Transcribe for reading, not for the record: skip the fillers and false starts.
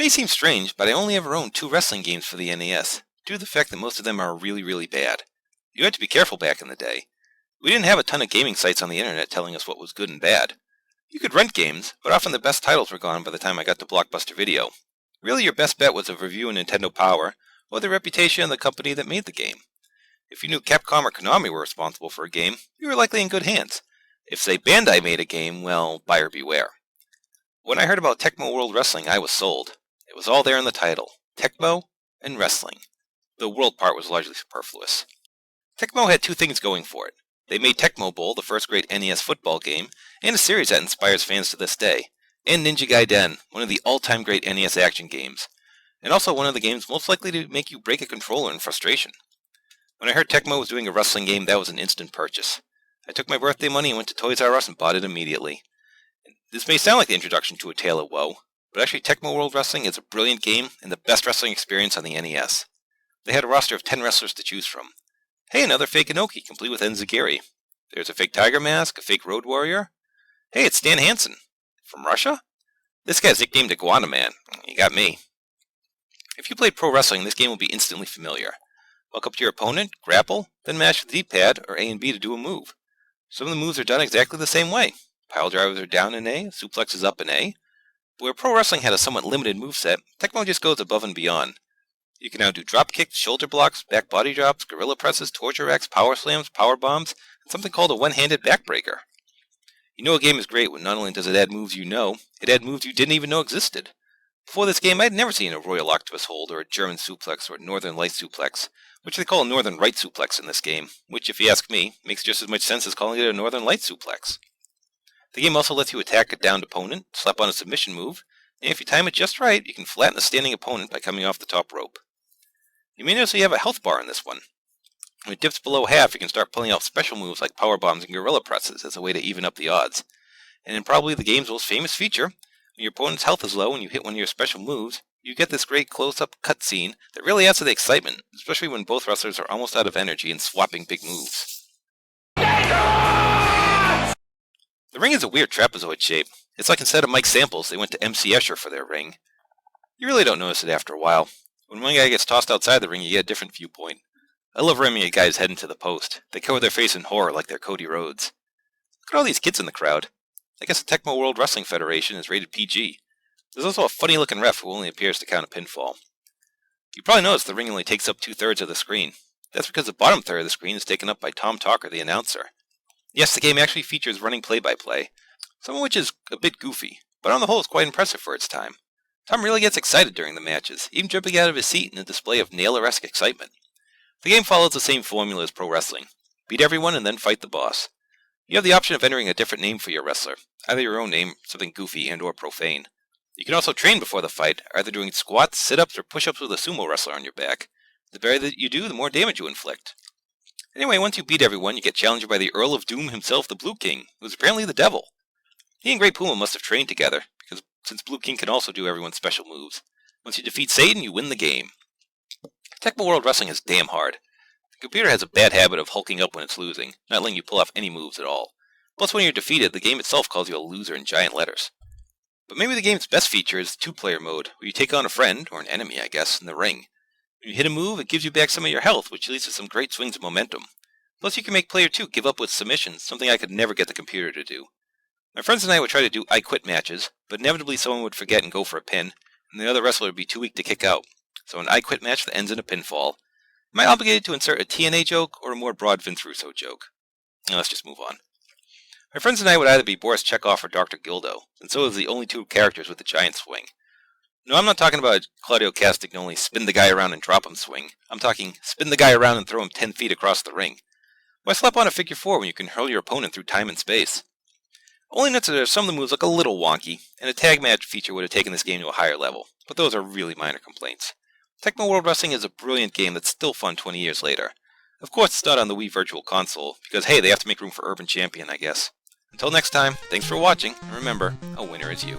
may seem strange, but I only ever owned 2 wrestling games for the NES, due to the fact that most of them are really bad. You had to be careful back in the day. We didn't have a ton of gaming sites on the internet telling us what was good and bad. You could rent games, but often the best titles were gone by the time I got to Blockbuster Video. Really, your best bet was a review in Nintendo Power, or the reputation of the company that made the game. If you knew Capcom or Konami were responsible for a game, you were likely in good hands. If, say, Bandai made a game, well, buyer beware. When I heard about Tecmo World Wrestling, I was sold. It was all there in the title, Tecmo and Wrestling. The world part was largely superfluous. Tecmo had 2 things going for it. They made Tecmo Bowl, the first great NES football game, and a series that inspires fans to this day, and Ninja Gaiden, one of the all-time great NES action games, and also one of the games most likely to make you break a controller in frustration. When I heard Tecmo was doing a wrestling game, that was an instant purchase. I took my birthday money and went to Toys R Us and bought it immediately. This may sound like the introduction to A Tale of Woe, but actually Tecmo World Wrestling is a brilliant game and the best wrestling experience on the NES. They had a roster of 10 wrestlers to choose from. Hey, another fake Inoki, complete with Enziguri. There's a fake Tiger Mask, a fake Road Warrior. Hey, it's Stan Hansen. From Russia? This guy's nicknamed Iguana Man. You got me. If you played pro wrestling, this game will be instantly familiar. Walk up to your opponent, grapple, then mash the D-pad or A and B to do a move. Some of the moves are done exactly the same way. Pile drivers are down in A, suplexes up in A. But where pro wrestling had a somewhat limited moveset, Tecmo just goes above and beyond. You can now do drop kicks, shoulder blocks, back body drops, gorilla presses, torture racks, power slams, power bombs, and something called a one-handed backbreaker. You know a game is great when not only does it add moves you know, it adds moves you didn't even know existed. Before this game, I'd never seen a Royal Octopus hold, or a German suplex, or a Northern Light suplex, which they call a Northern Right suplex in this game, which, if you ask me, makes just as much sense as calling it a Northern Light suplex. The game also lets you attack a downed opponent, slap on a submission move, and if you time it just right, you can flatten a standing opponent by coming off the top rope. You may notice you have a health bar in this one. When it dips below half, you can start pulling out special moves like power bombs and gorilla presses as a way to even up the odds. And in probably the game's most famous feature, when your opponent's health is low and you hit one of your special moves, you get this great close-up cutscene that really adds to the excitement, especially when both wrestlers are almost out of energy and swapping big moves. The ring is a weird trapezoid shape. It's like instead of Mike Samples, they went to MC Escher for their ring. You really don't notice it after a while. When one guy gets tossed outside the ring, you get a different viewpoint. I love ramming a guy's head into the post. They cover their face in horror like they're Cody Rhodes. Look at all these kids in the crowd. I guess the Tecmo World Wrestling Federation is rated PG. There's also a funny-looking ref who only appears to count a pinfall. You probably noticed the ring only takes up 2/3 of the screen. That's because the bottom third of the screen is taken up by Tom Talker, the announcer. Yes, the game actually features running play-by-play, some of which is a bit goofy, but on the whole is quite impressive for its time. Tom really gets excited during the matches, even jumping out of his seat in a display of Naylor-esque excitement. The game follows the same formula as pro wrestling. Beat everyone and then fight the boss. You have the option of entering a different name for your wrestler, either your own name, something goofy and or profane. You can also train before the fight, either doing squats, sit-ups, or push-ups with a sumo wrestler on your back. The better that you do, the more damage you inflict. Anyway, once you beat everyone, you get challenged by the Earl of Doom himself, the Blue King, who's apparently the devil. He and Great Puma must have trained together, because since Blue King can also do everyone's special moves. Once you defeat Satan, you win the game. Tecmo World Wrestling is damn hard. The computer has a bad habit of hulking up when it's losing, not letting you pull off any moves at all. Plus, when you're defeated, the game itself calls you a loser in giant letters. But maybe the game's best feature is the 2-player mode, where you take on a friend, or an enemy I guess, in the ring. When you hit a move, it gives you back some of your health, which leads to some great swings of momentum. Plus, you can make player 2 give up with submissions, something I could never get the computer to do. My friends and I would try to do I Quit matches, but inevitably someone would forget and go for a pin, and the other wrestler would be too weak to kick out. So an I Quit match that ends in a pinfall. Am I obligated to insert a TNA joke or a more broad Vince Russo joke? Now let's just move on. My friends and I would either be Boris Chekhov or Dr. Gildo, and so is the only 2 characters with the giant swing. No, I'm not talking about Claudio Castagnoli spin the guy around and drop him swing. I'm talking spin the guy around and throw him 10 feet across the ring. Why slap on a figure 4 when you can hurl your opponent through time and space? Only notes that some of the moves look a little wonky, and a tag match feature would have taken this game to a higher level, but those are really minor complaints. Tecmo World Wrestling is a brilliant game that's still fun 20 years later. Of course it's not on the Wii Virtual Console, because hey, they have to make room for Urban Champion, I guess. Until next time, thanks for watching, and remember, a winner is you.